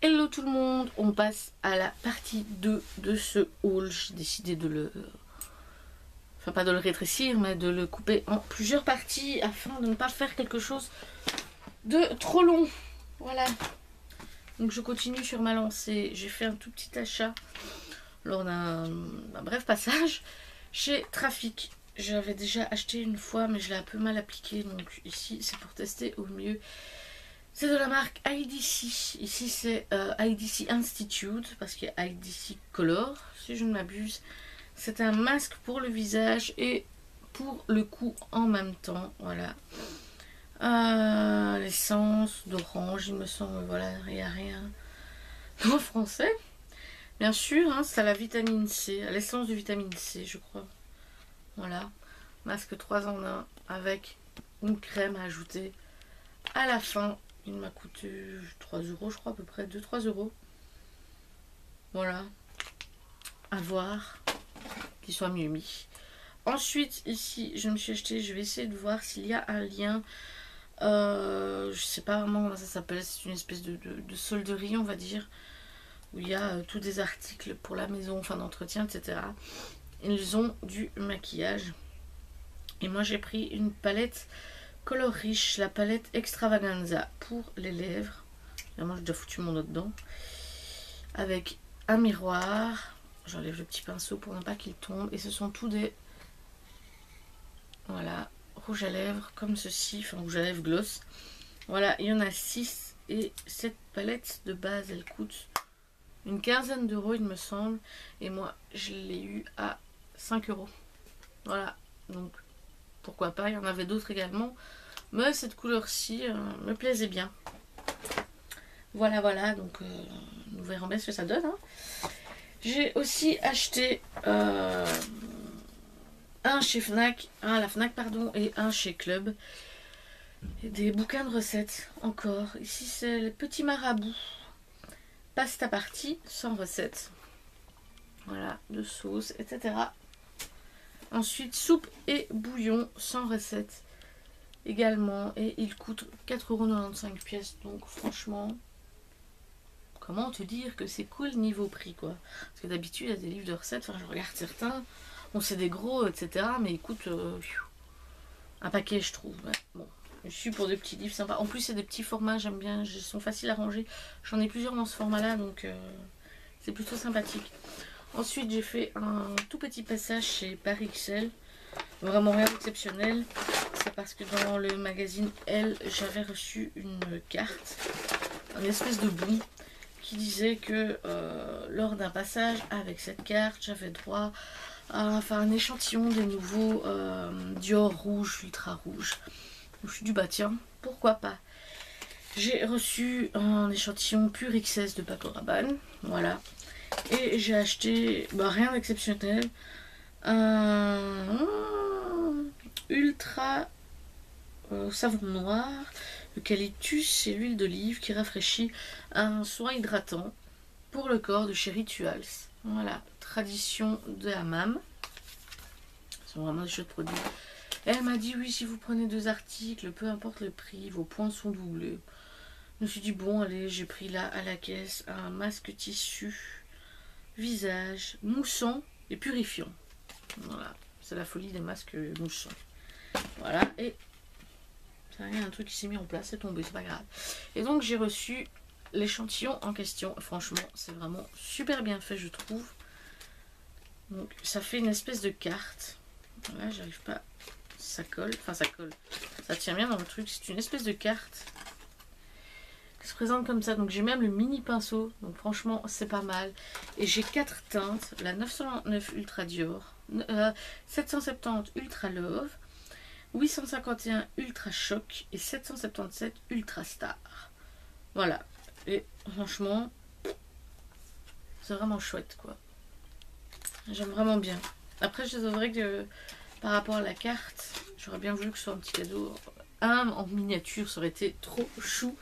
Hello tout le monde, on passe à la partie 2 de ce haul. J'ai décidé de le... Enfin pas de le rétrécir, mais de le couper en plusieurs parties afin de ne pas faire quelque chose de trop long. Voilà. Donc je continue sur ma lancée. J'ai fait un tout petit achat lors d'un bref passage chez Trafic. J'avais déjà acheté une fois mais je l'ai un peu mal appliqué. Donc ici c'est pour tester au mieux. C'est de la marque IDC. Ici c'est IDC Institute parce qu'il y a IDC Color si je ne m'abuse. C'est un masque pour le visage et pour le cou en même temps. Voilà. L'essence d'orange il me semble. Voilà, il n'y a rien en français. Bien sûr, hein, c'est à la vitamine C, à l'essence de vitamine C je crois. Voilà. Masque 3 en 1 avec une crème à ajouter à la fin. Il m'a coûté 3 € je crois à peu près, 2-3 €. Voilà. À voir qu'il soit mieux mis. Ensuite ici je me suis acheté, je vais essayer de voir s'il y a un lien. Je sais pas vraiment comment ça s'appelle, c'est une espèce de solderie on va dire. Où il y a tous des articles pour la maison, enfin d'entretien, etc. Ils ont du maquillage. Et moi j'ai pris une palette Color Riche, la palette Extravaganza pour les lèvres. Évidemment j'ai déjà foutu mon doigt dedans. Avec un miroir. J'enlève le petit pinceau pour ne pas qu'il tombe. Et ce sont tous des... Voilà, rouge à lèvres comme ceci. Enfin rouge à lèvres gloss. Voilà, il y en a 6. Et cette palette de base elle coûte une quinzaine d'euros il me semble. Et moi je l'ai eu à 5 €. Voilà, donc pourquoi pas, il y en avait d'autres également. Mais cette couleur-ci me plaisait bien. Voilà, voilà, donc nous verrons bien ce que ça donne. Hein. J'ai aussi acheté un chez Fnac, un à la Fnac pardon, et un chez Club. Et des bouquins de recettes encore. Ici c'est le petit marabout. Pasta partie, sans recette. Voilà, de sauce, etc. Ensuite, soupe et bouillon, sans recette. Également. Et il coûte 4,95 € pièces. Donc franchement, comment te dire que c'est cool niveau prix quoi. Parce que d'habitude, il y a des livres de recettes. Enfin, je regarde certains. On sait des gros, etc. Mais ils coûtent un paquet, je trouve. Ouais, bon. Je suis pour des petits livres sympas. En plus, c'est des petits formats, j'aime bien. Ils sont faciles à ranger. J'en ai plusieurs dans ce format-là, donc c'est plutôt sympathique. Ensuite, j'ai fait un tout petit passage chez Paris XL. Vraiment rien d'exceptionnel. C'est parce que dans le magazine Elle, j'avais reçu une carte, une espèce de bon, qui disait que lors d'un passage avec cette carte, j'avais droit à un échantillon des nouveaux Dior rouge, ultra rouge. Je me suis dit bah tiens, pourquoi pas. J'ai reçu un échantillon Pure XS de Paco Rabanne, voilà. Et j'ai acheté rien d'exceptionnel, un ultra savon noir, eucalyptus et l'huile d'olive qui rafraîchit, un soin hydratant pour le corps de chez Rituals. Voilà, tradition de Hammam. Ce sont vraiment des chouettes produits. Elle m'a dit oui, si vous prenez 2 articles, peu importe le prix, vos points sont doublés. Je me suis dit bon allez, j'ai pris là à la caisse un masque tissu visage moussant et purifiant. Voilà, c'est la folie des masques moussants. Voilà, et ça y a un truc qui s'est mis en place, c'est tombé, c'est pas grave. Et donc j'ai reçu l'échantillon en question. Franchement, c'est vraiment super bien fait, je trouve. Donc ça fait une espèce de carte. Voilà, j'arrive pas. Ça colle, enfin ça colle. Ça tient bien dans le truc. C'est une espèce de carte qui se présente comme ça. Donc j'ai même le mini pinceau. Donc franchement, c'est pas mal. Et j'ai 4 teintes. La 999 Ultra Dior, 770 Ultra Love, 851 Ultra Choc et 777 Ultra Star. Voilà. Et franchement, c'est vraiment chouette quoi. J'aime vraiment bien. Après, je vrai que par rapport à la carte, j'aurais bien voulu que ce soit un petit cadeau. Un en miniature, ça aurait été trop chou.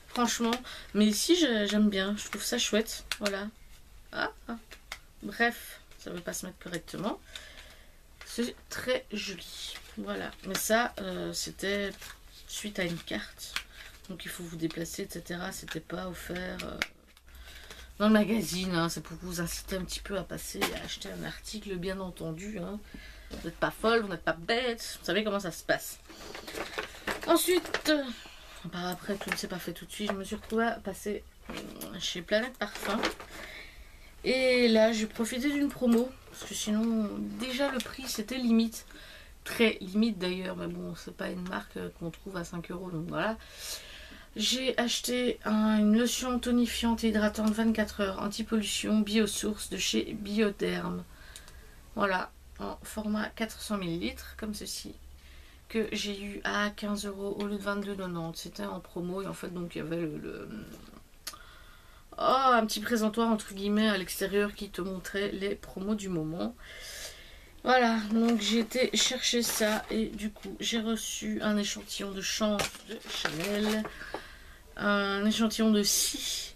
Franchement. Mais ici, j'aime bien. Je trouve ça chouette. Voilà. Bref, ça ne veut pas se mettre correctement. C'est très joli. Voilà. Mais ça, c'était suite à une carte. Donc il faut vous déplacer, etc. C'était pas offert dans le magazine, hein, c'est pour vous inciter un petit peu à passer et à acheter un article, bien entendu. Hein. Vous n'êtes pas folle, vous n'êtes pas bête, vous savez comment ça se passe. Ensuite, après, tout ne s'est pas fait tout de suite, je me suis retrouvée à passer chez Planète Parfum. Et là, j'ai profité d'une promo, parce que sinon, déjà le prix, c'était limite. Très limite d'ailleurs, mais bon, c'est pas une marque qu'on trouve à 5 €, donc voilà. J'ai acheté une lotion tonifiante et hydratante 24 heures anti-pollution biosource de chez Bioderm. Voilà, en format 400 ml, comme ceci, que j'ai eu à 15 € au lieu de 22,90 €. C'était en promo et en fait, donc il y avait un petit présentoir entre guillemets à l'extérieur qui te montrait les promos du moment. Voilà, donc j'ai été chercher ça et du coup j'ai reçu un échantillon de Chance de Chanel, un échantillon de Si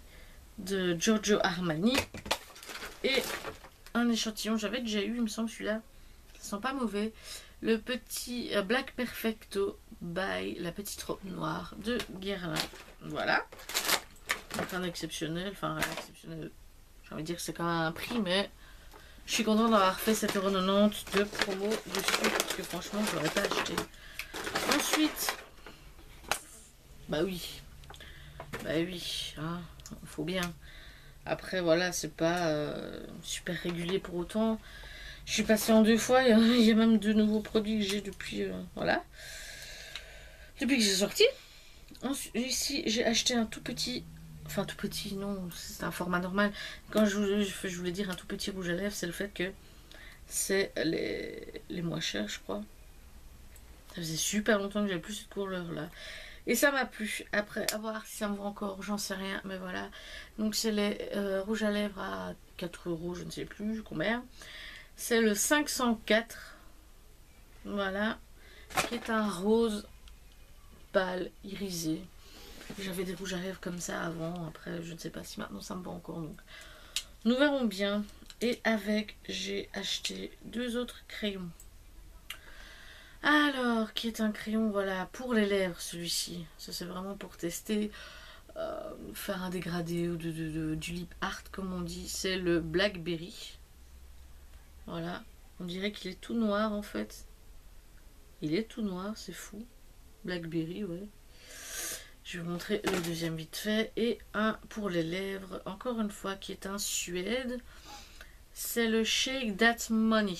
de Giorgio Armani et un échantillon, j'avais déjà eu, il me semble celui-là, ça sent pas mauvais, le petit Black Perfecto by la petite robe noire de Guerlain. Voilà, donc un exceptionnel, enfin un exceptionnel, j'ai envie de dire que c'est quand même un prix, mais je suis contente d'avoir fait 7,90 € de promo dessus parce que franchement je l'aurais pas acheté. Ensuite, bah oui, hein, faut bien. Après voilà, c'est pas super régulier pour autant. Je suis passée en 2 fois, il y a même 2 nouveaux produits que j'ai depuis, voilà, depuis que j'ai sorti. Ensuite, ici j'ai acheté un tout petit, enfin tout petit, non, c'est un format normal. Quand je voulais dire un tout petit rouge à lèvres, c'est le fait que c'est les moins chers, je crois. Ça faisait super longtemps que j'avais plus cette couleur là. Et ça m'a plu. Après, à voir si ça me va encore, j'en sais rien. Mais voilà. Donc c'est les rouges à lèvres à 4 €, je ne sais plus combien. C'est le 504. Voilà. Qui est un rose pâle, irisé. J'avais des rouges à lèvres comme ça avant. Après, je ne sais pas si maintenant ça me va encore. Donc, nous verrons bien. Et avec, j'ai acheté 2 autres crayons. Alors, qui est un crayon, voilà, pour les lèvres, celui-ci. Ça, c'est vraiment pour tester, faire un dégradé ou du lip art, comme on dit. C'est le Blackberry. Voilà. On dirait qu'il est tout noir, en fait. Il est tout noir, c'est fou. Blackberry, ouais. Je vais vous montrer le deuxième vite fait. Et un pour les lèvres, encore une fois, qui est un Suède. C'est le Shake That Money,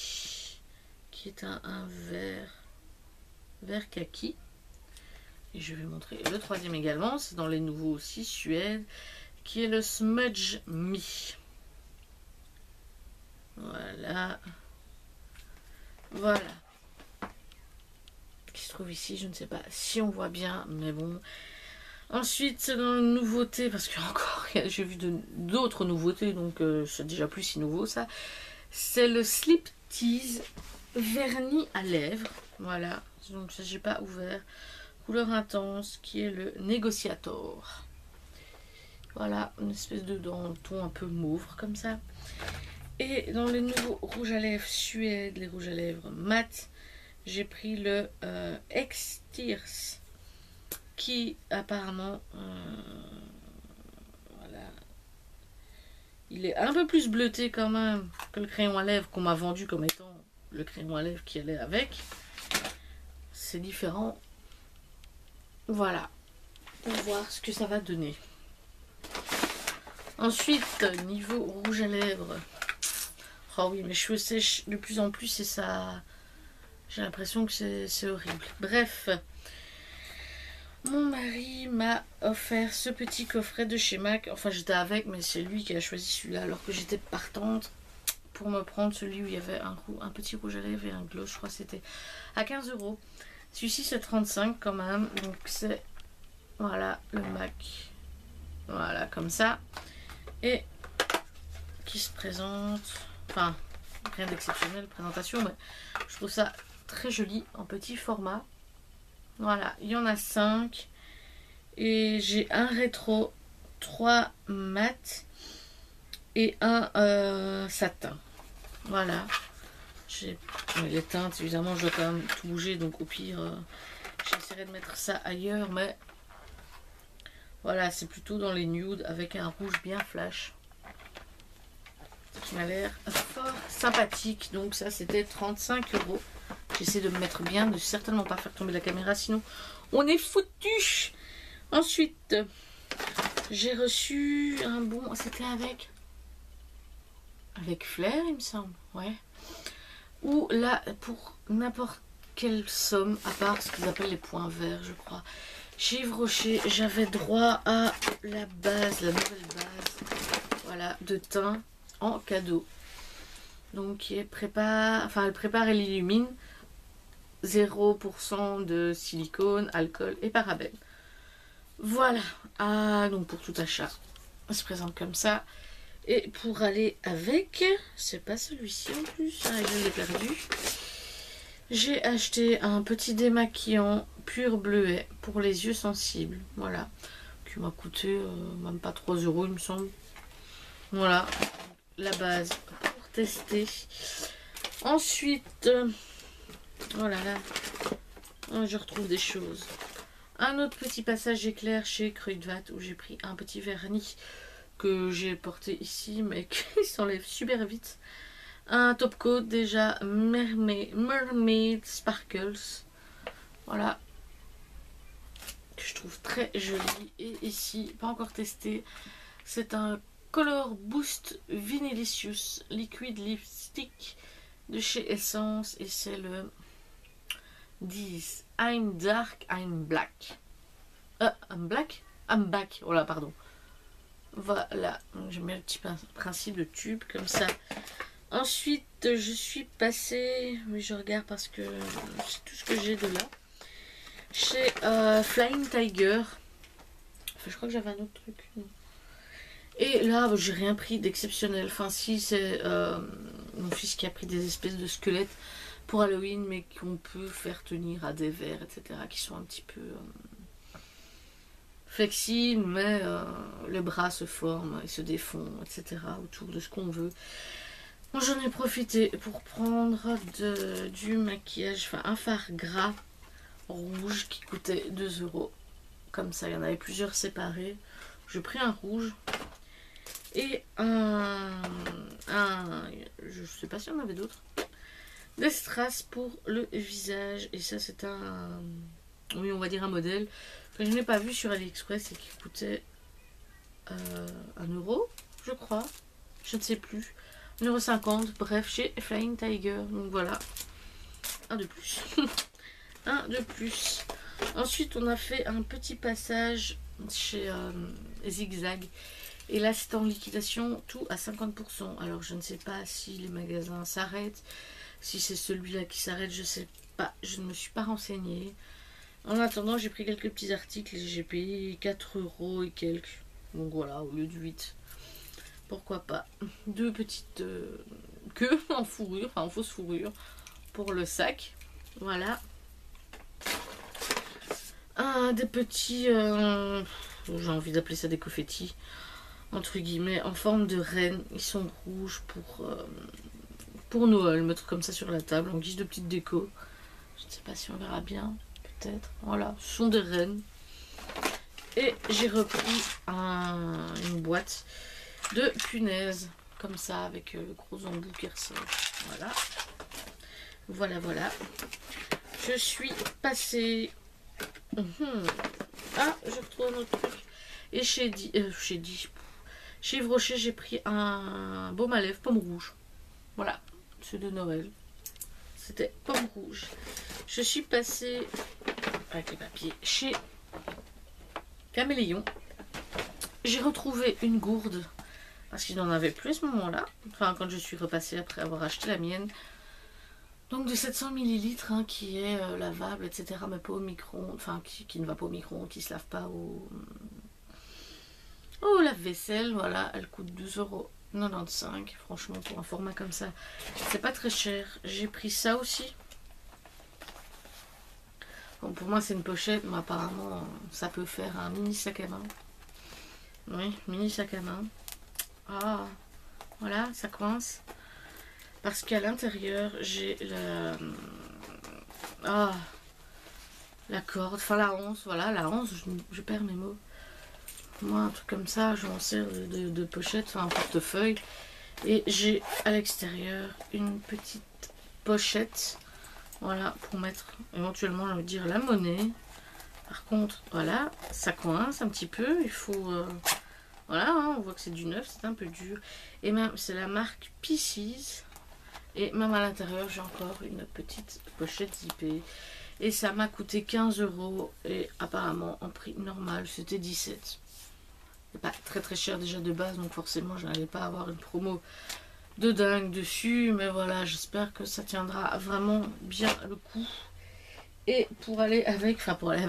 qui est un vert kaki. Et je vais montrer le troisième également. C'est dans les nouveaux aussi, Suède, qui est le Smudge Me. Voilà. Voilà. Qui se trouve ici, je ne sais pas si on voit bien, mais bon. Ensuite, dans une nouveauté, parce que encore, j'ai vu d'autres nouveautés, donc c'est déjà plus si nouveau ça. C'est le Slip Tease vernis à lèvres. Voilà, donc ça j'ai pas ouvert. Couleur intense, qui est le Negotiator. Voilà, une espèce de ton un peu mauve comme ça. Et dans les nouveaux rouges à lèvres Suède, les rouges à lèvres mat, j'ai pris le X-Tears, qui apparemment, voilà, il est un peu plus bleuté quand même que le crayon à lèvres qu'on m'a vendu comme étant le crayon à lèvres qui allait avec. C'est différent. Voilà, pour voir ce que ça va donner. Ensuite, niveau rouge à lèvres, oh oui, mes cheveux sèchent de plus en plus et ça, j'ai l'impression que c'est horrible. Bref, mon mari m'a offert ce petit coffret de chez MAC. Enfin, j'étais avec, mais c'est lui qui a choisi celui-là alors que j'étais partante pour me prendre celui où il y avait un petit rouge à lèvres et un gloss. Je crois que c'était à 15 €. Celui-ci, c'est 35 quand même. Donc, c'est, voilà, le MAC. Voilà, comme ça. Et qui se présente, enfin, rien d'exceptionnel, présentation, mais je trouve ça très joli en petit format. Voilà, il y en a 5 et j'ai un rétro, 3 mat et un satin. Voilà, j'ai les teintes, évidemment je dois quand même tout bouger, donc au pire j'essaierai de mettre ça ailleurs, mais voilà, c'est plutôt dans les nudes avec un rouge bien flash. qui m'a l'air fort sympathique. Donc ça, c'était 35 €. J'essaie de me mettre bien, de certainement pas faire tomber la caméra, sinon on est foutu. Ensuite, j'ai reçu un bon... C'était avec Flair, il me semble. Ouais. Ou là, pour n'importe quelle somme, à part ce qu'ils appellent les points verts, je crois. Chez Yves Rocher, j'avais droit à la base, la nouvelle base, voilà, de teint en cadeau. Donc, qui est elle prépare et l'illumine. 0% de silicone, alcool et parabènes. Voilà. Ah, donc pour tout achat, ça se présente comme ça. Et pour aller avec, c'est pas celui-ci en plus, ah, je l'ai perdu. J'ai acheté un petit démaquillant pur bleuet pour les yeux sensibles. Voilà. Qui m'a coûté même pas 3 € il me semble. Voilà. La base pour tester. Ensuite, oh là là, oh, je retrouve des choses. Un autre petit passage éclair chez Kruidvat où j'ai pris un petit vernis que j'ai porté ici mais qui s'enlève super vite. Un top coat déjà Mermaid Sparkles. Voilà. Que je trouve très joli. Et ici, pas encore testé, c'est un Color Boost Vinylicious Liquid Lipstick de chez Essence et c'est le 10 I'm Dark, I'm Black. I'm Black? I'm Back. Voilà, pardon. Voilà. J'aime bien le petit principe de tube comme ça. Ensuite, je suis passée, mais je regarde parce que c'est tout ce que j'ai de là. Chez Flying Tiger. Enfin, je crois que j'avais un autre truc. Non. Et là, j'ai rien pris d'exceptionnel. Enfin, si, c'est mon fils qui a pris des espèces de squelettes pour Halloween, mais qu'on peut faire tenir à des verres, etc. Qui sont un petit peu flexibles, mais les bras se forment et se défont, etc. autour de ce qu'on veut. Moi, j'en ai profité pour prendre du maquillage, enfin un fard gras rouge qui coûtait 2 €. Comme ça, il y en avait plusieurs séparés. J'ai pris un rouge. Et je sais pas si on avait d'autres. Des strass pour le visage. Et ça, c'est oui, on va dire un modèle que je n'ai pas vu sur AliExpress et qui coûtait 1 €, je crois. Je ne sais plus. 1,50 €. Bref, chez Flying Tiger. Donc voilà. Un de plus. Un de plus. Ensuite, on a fait un petit passage chez Zigzag. Et là, c'est en liquidation, tout à 50%. Alors, je ne sais pas si les magasins s'arrêtent. Si c'est celui-là qui s'arrête, je ne sais pas. Je ne me suis pas renseignée. En attendant, j'ai pris quelques petits articles. J'ai payé 4 € et quelques. Donc voilà, au lieu de 8. Pourquoi pas. 2 petites queues en fourrure, enfin en fausse fourrure, pour le sac. Voilà. Des petits... j'ai envie d'appeler ça des confettis. Entre guillemets, en forme de reine. Ils sont rouges pour Noël. Mettre comme ça sur la table, en guise de petite déco. Je ne sais pas si on verra bien. Peut-être. Voilà, ce sont des rennes. Et j'ai repris une boîte de punaises. Comme ça, avec le gros embout qui ressort. Voilà. Voilà, voilà. Je suis passée... Ah, je retrouve un autre truc. Et chez Yves Rocher, j'ai pris un baume à lèvres pomme rouge. Voilà, c'est de Noël. C'était pomme rouge. Je suis passée avec les papiers chez Caméléon. J'ai retrouvé une gourde parce qu'il n'en avait plus à ce moment-là. Enfin, quand je suis repassée après avoir acheté la mienne. Donc de 700 ml qui est lavable, etc. Mais pas au micro-ondes. Enfin, qui ne va pas au micro-ondes, qui ne se lave pas au lave-vaisselle. Voilà, elle coûte 2,95 €. Franchement, pour un format comme ça, c'est pas très cher. J'ai pris ça aussi. Bon, pour moi, c'est une pochette, mais apparemment, ça peut faire un mini sac à main. Oui, mini sac à main. Ah, voilà, ça coince. Parce qu'à l'intérieur, j'ai la corde, enfin la hanse, voilà, la hanse, je perds mes mots. Moi, un truc comme ça, je m'en sers de pochette, enfin un portefeuille. Et j'ai à l'extérieur une petite pochette. Voilà, pour mettre éventuellement, je veux dire, la monnaie. Par contre, voilà, ça coince un petit peu. Il faut... voilà, hein, on voit que c'est du neuf, c'est un peu dur. Et même, c'est la marque Pieces. Et même à l'intérieur, j'ai encore une petite pochette zippée. Et ça m'a coûté 15 €. Et apparemment, en prix normal, c'était 17. C'est pas très très cher déjà de base. Donc forcément, je n'allais pas avoir une promo de dingue dessus. Mais voilà, j'espère que ça tiendra vraiment bien le coup. Et pour aller avec... Enfin, pour aller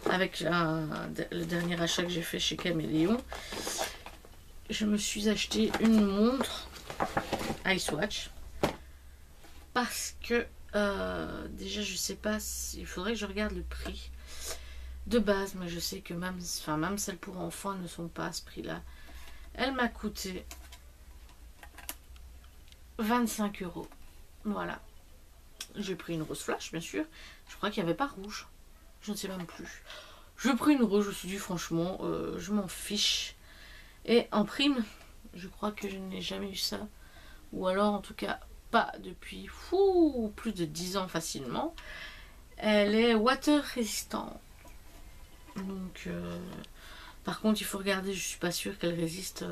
avec le dernier achat que j'ai fait chez Caméléon, je me suis acheté une montre Icewatch. Parce que déjà je sais pas il faudrait que je regarde le prix de base, mais je sais que même celles pour enfants ne sont pas à ce prix là. Elle m'a coûté 25 €. Voilà, j'ai pris une rose flash bien sûr, je crois qu'il n'y avait pas rouge, je ne sais même plus. Je pris une rose, je me suis dit franchement je m'en fiche. Et en prime, je crois que je n'ai jamais eu ça, ou alors en tout cas pas depuis plus de 10 ans facilement. Elle est water résistante. Donc, par contre, il faut regarder. Je suis pas sûre qu'elle résiste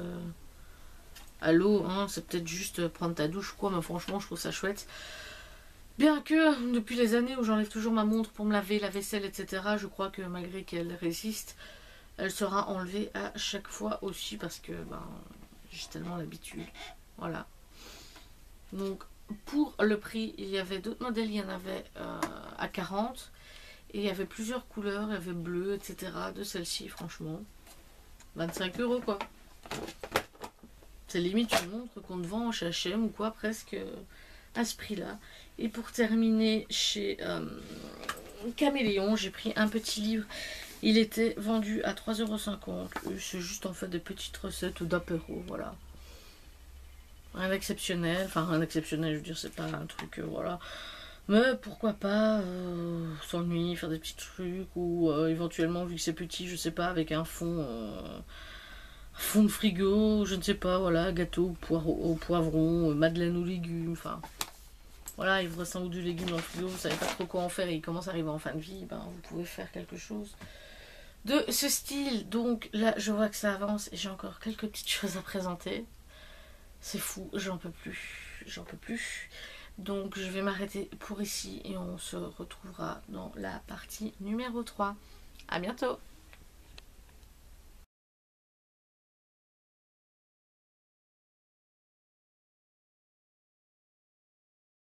à l'eau. Hein. C'est peut-être juste prendre ta douche, quoi. Mais franchement, je trouve ça chouette. Bien que depuis les années où j'enlève toujours ma montre pour me laver la vaisselle, etc., je crois que malgré qu'elle résiste, elle sera enlevée à chaque fois aussi parce que j'ai tellement l'habitude. Voilà. Donc, pour le prix, il y avait d'autres modèles. Il y en avait à 40. Et il y avait plusieurs couleurs. Il y avait bleu, etc. De celle-ci, franchement. 25 € quoi. C'est limite une montre qu'on te vend chez H&M ou quoi, presque à ce prix-là. Et pour terminer, chez Caméléon, j'ai pris un petit livre. Il était vendu à 3,50 €. C'est juste en fait des petites recettes d'apéro, voilà. Un exceptionnel, enfin un exceptionnel, je veux dire, c'est pas un truc, voilà. Mais pourquoi pas s'ennuyer, faire des petits trucs, ou éventuellement, vu que c'est petit, je sais pas, avec un fond de frigo, je ne sais pas, voilà, gâteau au poivron, madeleine aux légumes, enfin... Voilà, il vous reste un ou deux légumes dans le frigo, vous savez pas trop quoi en faire et il commence à arriver en fin de vie, vous pouvez faire quelque chose de ce style. Donc là, je vois que ça avance et j'ai encore quelques petites choses à présenter. C'est fou, j'en peux plus. Donc je vais m'arrêter pour ici et on se retrouvera dans la partie numéro 3. À bientôt!